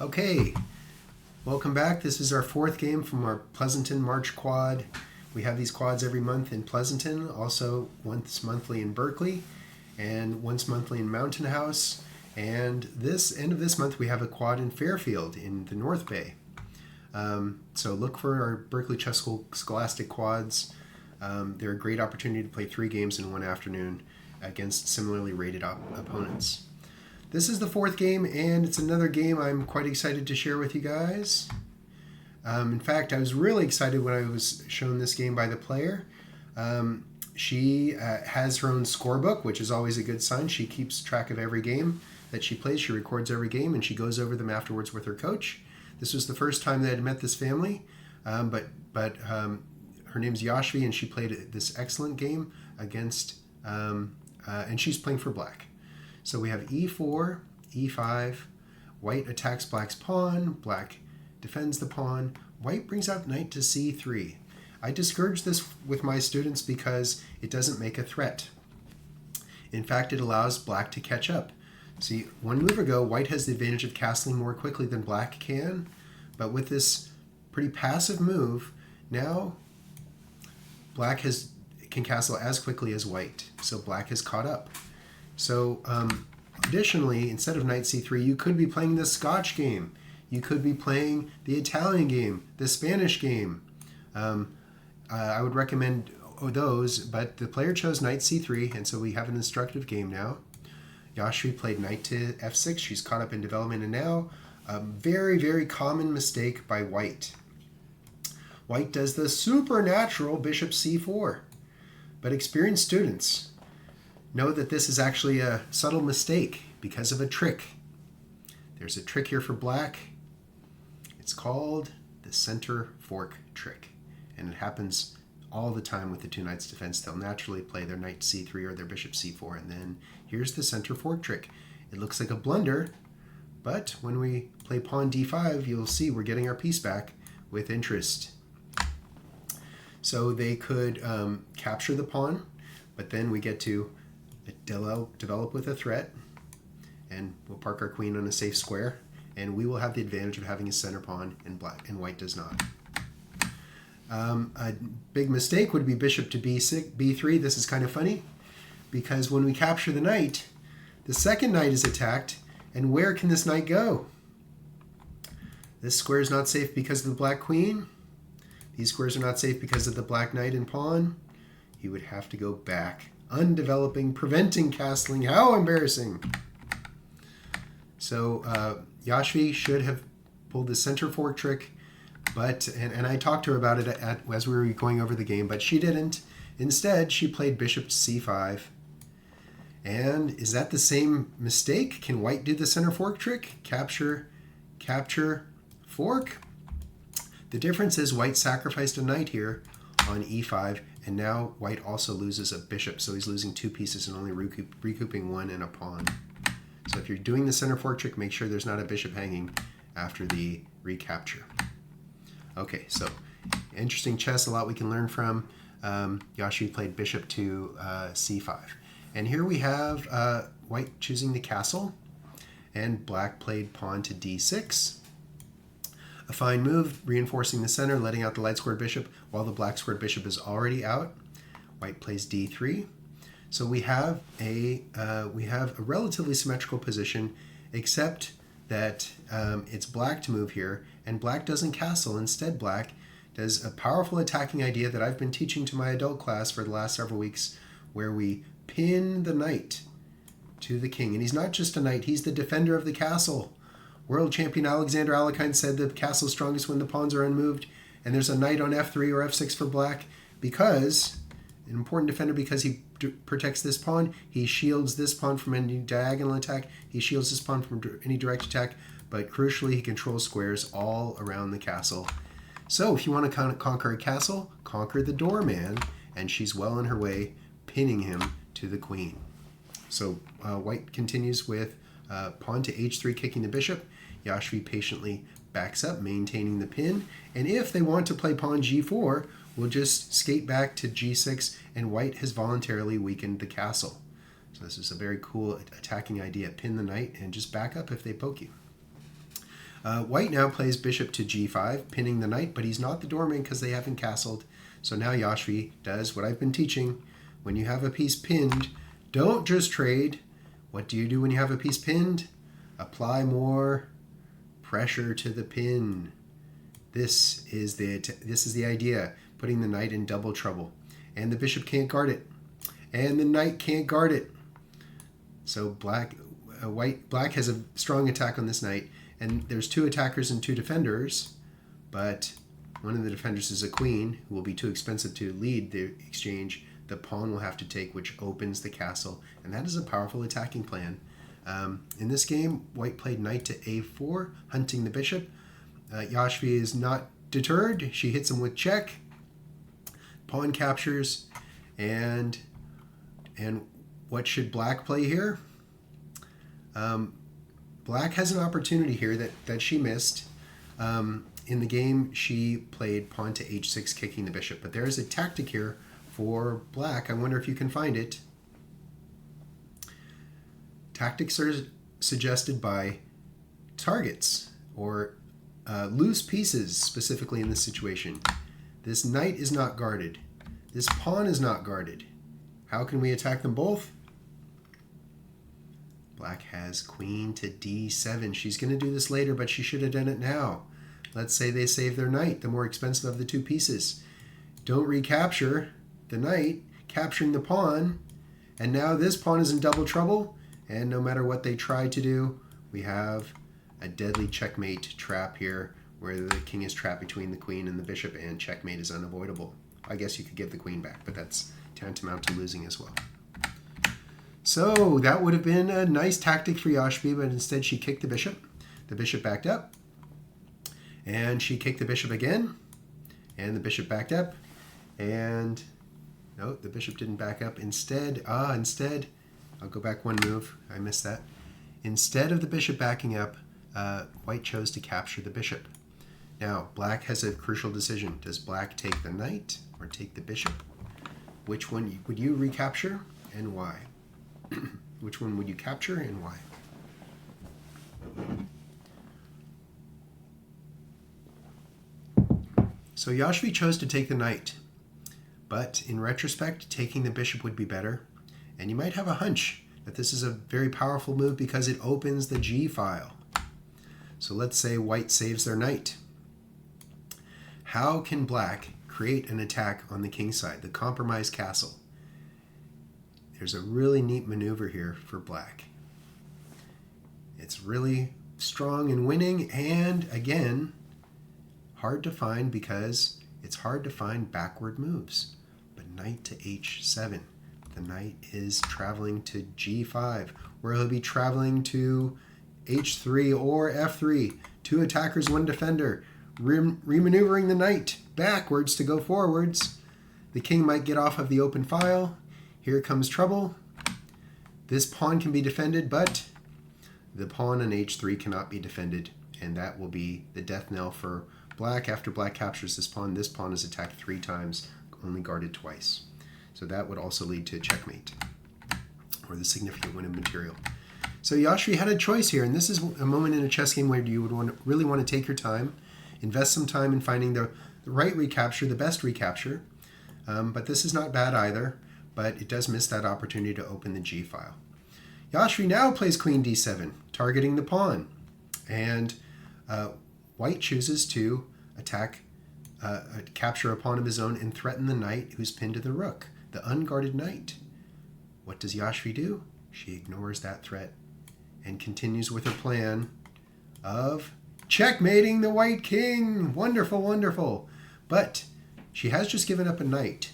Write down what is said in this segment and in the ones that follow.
Okay, welcome back. This is our fourth game from our Pleasanton March quad. We have these quads every month in Pleasanton, also once monthly in Berkeley, and once monthly in Mountain House. And this end of this month, we have a quad in Fairfield in the North Bay. So look for our Berkeley Chess School Scholastic quads. They're a great opportunity to play 3 games in one afternoon against similarly rated opponents. This is the fourth game, and it's another game I'm quite excited to share with you guys. In fact, I was really excited when I was shown this game by the player. She has her own scorebook, which is always a good sign. She keeps track of every game that she plays. She records every game, and she goes over them afterwards with her coach. This was the first time that I had met this family, but her name's Yashvi, and she played this excellent game against, and she's playing for black. So we have e4, e5, white attacks black's pawn, black defends the pawn, white brings out knight to c3. I discourage this with my students because it doesn't make a threat. In fact, it allows black to catch up. See, one move ago, white has the advantage of castling more quickly than black can, but with this pretty passive move, now black can castle as quickly as white, so black has caught up. So additionally, instead of knight c3, you could be playing the Scotch game. You could be playing the Italian game, the Spanish game. I would recommend those, but the player chose knight c3, and so we have an instructive game now. Yashvi played knight to f6. She's caught up in development, and now a very, very common mistake by white. White does the supernatural bishop c4, but experienced students know that this is actually a subtle mistake because of a trick. There's a trick here for black. It's called the center fork trick, and it happens all the time with the two knights defense. They'll naturally play their knight c3 or their bishop c4, and then here's the center fork trick. It looks like a blunder, but when we play pawn d5, you'll see we're getting our piece back with interest. So they could capture the pawn, but then we get to develop with a threat, and we'll park our queen on a safe square, and we will have the advantage of having a center pawn, and white does not. A big mistake would be bishop to b3. This is kind of funny because when we capture the knight, the second knight is attacked, and where can this knight go? This square is not safe because of the black queen. These squares are not safe because of the black knight and pawn. He would have to go back, undeveloping, preventing castling. How embarrassing! So Yashvi should have pulled the center fork trick, but and I talked to her about it as we were going over the game, but she didn't. Instead, she played bishop to c5. And is that the same mistake? Can white do the center fork trick? Capture, fork? The difference is white sacrificed a knight here on e5, and now white also loses a bishop, so he's losing 2 pieces and only recouping 1 and a pawn. So if you're doing the center fork trick, make sure there's not a bishop hanging after the recapture. Okay, so interesting chess, a lot we can learn from. Yashvi played bishop to c5. And here we have white choosing the castle, and black played pawn to d6. A fine move, reinforcing the center, letting out the light squared bishop while the black squared bishop is already out. White plays d3. So we have a relatively symmetrical position, except that it's black to move here, and black doesn't castle. Instead, black does a powerful attacking idea that I've been teaching to my adult class for the last several weeks, where we pin the knight to the king. And he's not just a knight, he's the defender of the castle. World champion Alexander Alekhine said the castle is strongest when the pawns are unmoved, and there's a knight on f3 or f6 for black because, an important defender because he protects this pawn, he shields this pawn from any diagonal attack, he shields this pawn from any direct attack, but crucially he controls squares all around the castle. So if you want to conquer a castle, conquer the doorman, and she's well on her way, pinning him to the queen. So white continues with pawn to h3, kicking the bishop. Yashvi patiently backs up, maintaining the pin. And if they want to play pawn g4, we'll just skate back to g6, and white has voluntarily weakened the castle. So this is a very cool attacking idea. Pin the knight and just back up if they poke you. White now plays bishop to g5, pinning the knight, but he's not the doorman because they haven't castled. So now Yashvi does what I've been teaching. When you have a piece pinned, don't just trade. What do you do when you have a piece pinned? Apply more pressure to the pin. This is the idea, putting the knight in double trouble. And the bishop can't guard it. And the knight can't guard it. So black has a strong attack on this knight. And there's 2 attackers and 2 defenders, but one of the defenders is a queen who will be too expensive to lead the exchange. The pawn will have to take, which opens the castle, and that is a powerful attacking plan. In this game, white played knight to a4, hunting the bishop. Yashvi is not deterred. She hits him with check. Pawn captures, and what should black play here? Black has an opportunity here that she missed. In the game, she played pawn to h6, kicking the bishop. But there's a tactic here for black. I wonder if you can find it. Tactics are suggested by targets or loose pieces, specifically in this situation. This knight is not guarded. This pawn is not guarded. How can we attack them both? Black has queen to d7. She's going to do this later, but she should have done it now. Let's say they save their knight, the more expensive of the 2 pieces. Don't recapture the knight, capturing the pawn, and now this pawn is in double trouble, and no matter what they try to do, we have a deadly checkmate trap here, where the king is trapped between the queen and the bishop, and checkmate is unavoidable. I guess you could give the queen back, but that's tantamount to losing as well. So that would have been a nice tactic for Yashvi, but instead she kicked the bishop. The bishop backed up, and she kicked the bishop again, and the bishop backed up, and no, the bishop didn't back up. Instead, I'll go back one move. I missed that. Instead of the bishop backing up, white chose to capture the bishop. Now, black has a crucial decision. Does black take the knight or take the bishop? Which one would you recapture and why? Which one would you capture and why? So Yashvi chose to take the knight, but in retrospect, taking the bishop would be better. And you might have a hunch that this is a very powerful move because it opens the G file. So let's say white saves their knight. How can black create an attack on the king side, the compromised castle? There's a really neat maneuver here for black. It's really strong and winning, and again, hard to find because it's hard to find backward moves. But knight to h7. The knight is traveling to g5, where he'll be traveling to h3 or f3. 2 attackers, 1 defender. Remaneuvering the knight backwards to go forwards. The king might get off of the open file. Here comes trouble. This pawn can be defended, but the pawn on h3 cannot be defended, and that will be the death knell for black. After black captures this pawn is attacked 3 times, only guarded twice. So that would also lead to checkmate, or the significant win of material. So Yashvi had a choice here, and this is a moment in a chess game where you would really want to take your time, invest some time in finding the right recapture, the best recapture. But this is not bad either, but it does miss that opportunity to open the G file. Yashvi now plays queen d7, targeting the pawn, and white chooses to attack, capture a pawn of his own and threaten the knight who's pinned to the rook, the unguarded knight. What does Yashvi do? She ignores that threat and continues with her plan of checkmating the white king. Wonderful, wonderful. But she has just given up a knight,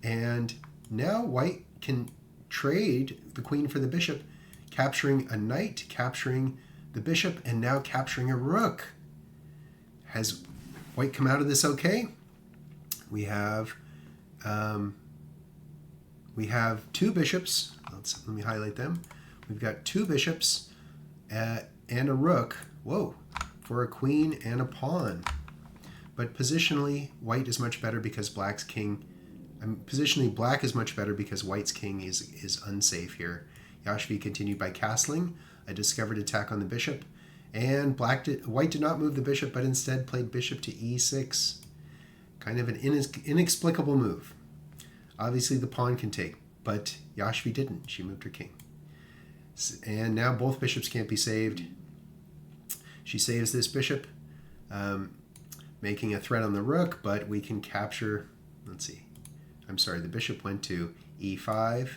and now white can trade the queen for the bishop, capturing a knight, capturing the bishop, and now capturing a rook. Has white come out of this okay? We have 2 bishops. Let me highlight them. We've got 2 bishops and a rook. Whoa, for a queen and a pawn. But positionally, white is much better because black's king. Positionally, black is much better because white's king is unsafe here. Yashvi continued by castling, a discovered attack on the bishop, And white did not move the bishop, but instead played bishop to e6. Kind of an inexplicable move. Obviously the pawn can take, but Yashvi didn't. She moved her king. And now both bishops can't be saved. She saves this bishop, making a threat on the rook, but we can capture, let's see. I'm sorry, the bishop went to e5,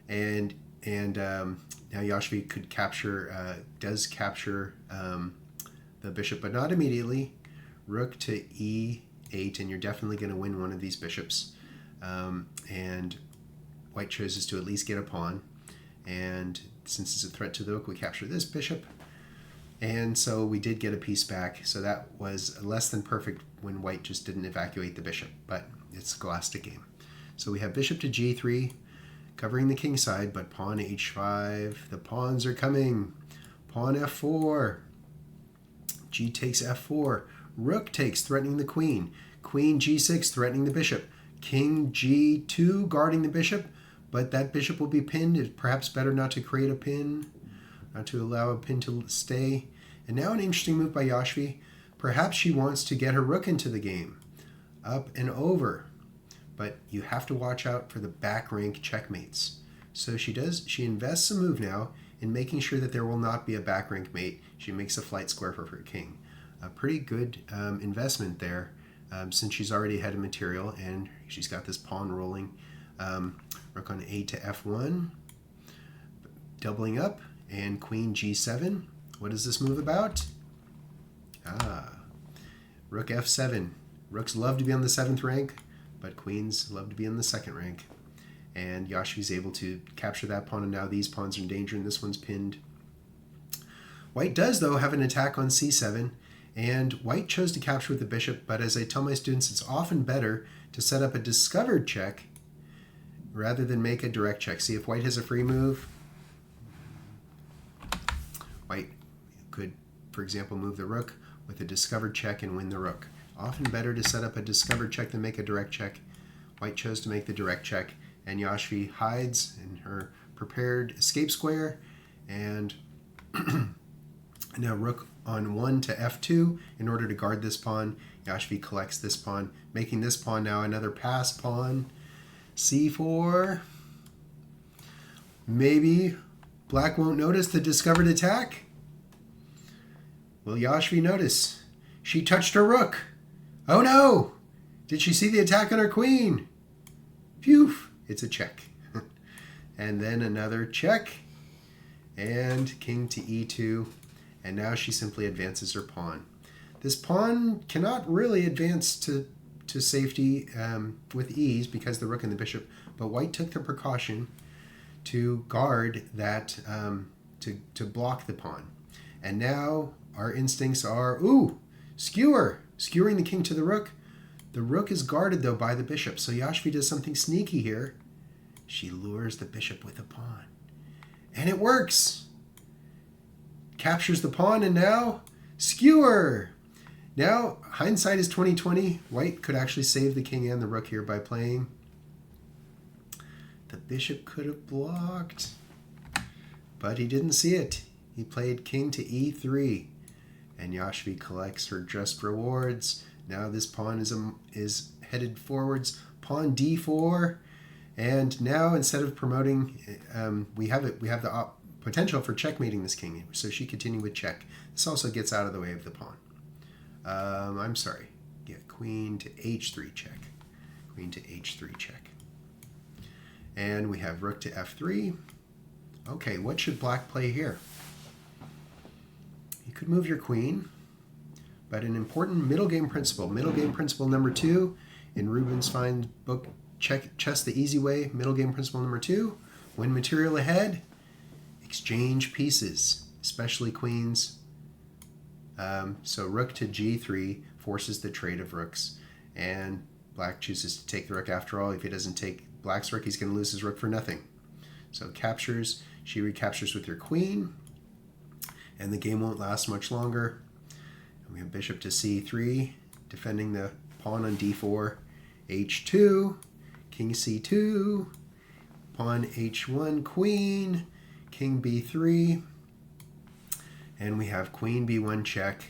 and now Yashvi could capture, does capture the bishop, but not immediately. Rook to e8, and you're definitely going to win one of these bishops. And white chooses to at least get a pawn, and since it's a threat to the rook, we capture this bishop, and so we did get a piece back. So that was less than perfect when white just didn't evacuate the bishop, but it's a scholastic game. So we have bishop to g3, covering the king side, but pawn h5. The pawns are coming. Pawn f4. G takes f4. Rook takes, threatening the queen. Queen g6, threatening the bishop. King g2, guarding the bishop, but that bishop will be pinned. It's perhaps better not to create a pin, not to allow a pin to stay. And now an interesting move by Yashvi. Perhaps she wants to get her rook into the game. Up and over. But you have to watch out for the back rank checkmates. So she invests a move now in making sure that there will not be a back rank mate. She makes a flight square for her king. A pretty good investment there, since she's already ahead of material and she's got this pawn rolling. Rook on a to f1, doubling up, and queen g7. What is this move about? Rook f7. Rooks love to be on the 7th rank, but queens love to be in the 2nd rank. And Yashvi's able to capture that pawn, and now these pawns are in danger, and this one's pinned. White does, though, have an attack on c7, and white chose to capture with the bishop, but as I tell my students, it's often better to set up a discovered check rather than make a direct check. See, if white has a free move, white could, for example, move the rook with a discovered check and win the rook. Often better to set up a discovered check than make a direct check. White chose to make the direct check, and Yashvi hides in her prepared escape square, and now rook on 1 to f2 in order to guard this pawn. Yashvi collects this pawn, making this pawn now another pass pawn. c4. Maybe black won't notice the discovered attack. Will Yashvi notice? She touched her rook. Oh no! Did she see the attack on her queen? Phew! It's a check. And then another check. And king to e2. And now she simply advances her pawn. This pawn cannot really advance to safety with ease because the rook and the bishop, but white took the precaution to guard that, to block the pawn. And now our instincts are, skewering the king to the rook. The rook is guarded, though, by the bishop, so Yashvi does something sneaky here. She lures the bishop with a pawn. And it works! Captures the pawn, and now skewer! Now, hindsight is 20/20. White could actually save the king and the rook here by playing. The bishop could have blocked, but he didn't see it. He played king to e3, and Yashvi collects her just rewards. Now this pawn is headed forwards. Pawn d4, and now instead of promoting, we have the potential for checkmating this king. So she continued with check. This also gets out of the way of the pawn. I'm sorry. Yeah, queen to h3 check. Queen to h3 check. And we have rook to f3. Okay, what should black play here? You could move your queen, but an important middle game principle number 2 in Rubin's fine book, Chess the Easy Way, middle game principle number 2, win material ahead, exchange pieces, especially queens. So rook to g3 forces the trade of rooks, and black chooses to take the rook after all. If he doesn't take black's rook, he's going to lose his rook for nothing. So captures, she recaptures with her queen, and the game won't last much longer. And we have bishop to c3, defending the pawn on d4, h2, king c2, pawn h1, queen, king b3, And we have queen b1 check,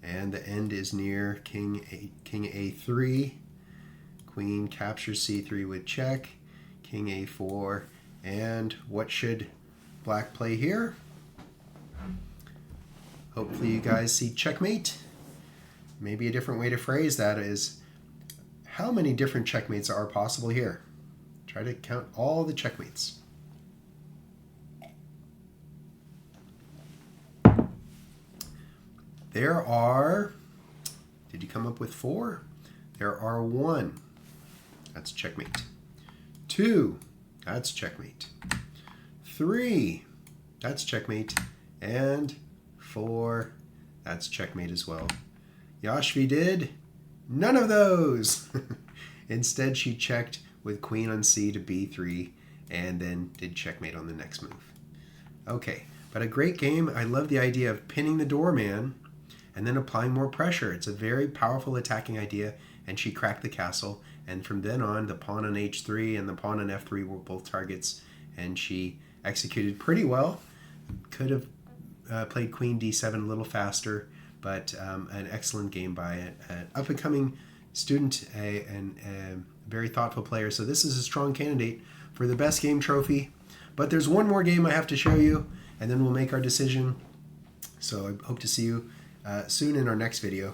and the end is near king a3. Queen captures c3 with check, king a4, and what should black play here? Hopefully you guys see checkmate. Maybe a different way to phrase that is, how many different checkmates are possible here? Try to count all the checkmates. There are, did you come up with 4? There are 1. That's checkmate. 2, that's checkmate. 3, that's checkmate. And 4, that's checkmate as well. Yashvi did none of those. Instead, she checked with queen on c to b3 and then did checkmate on the next move. Okay, but a great game. I love the idea of pinning the doorman and then applying more pressure. It's a very powerful attacking idea, and she cracked the castle. And from then on, the pawn on h3 and the pawn on f3 were both targets, and she executed pretty well. Could have played queen d7 a little faster, but an excellent game by an up-and-coming student and a very thoughtful player. So this is a strong candidate for the best game trophy. But there's one more game I have to show you, and then we'll make our decision. So I hope to see you soon in our next video.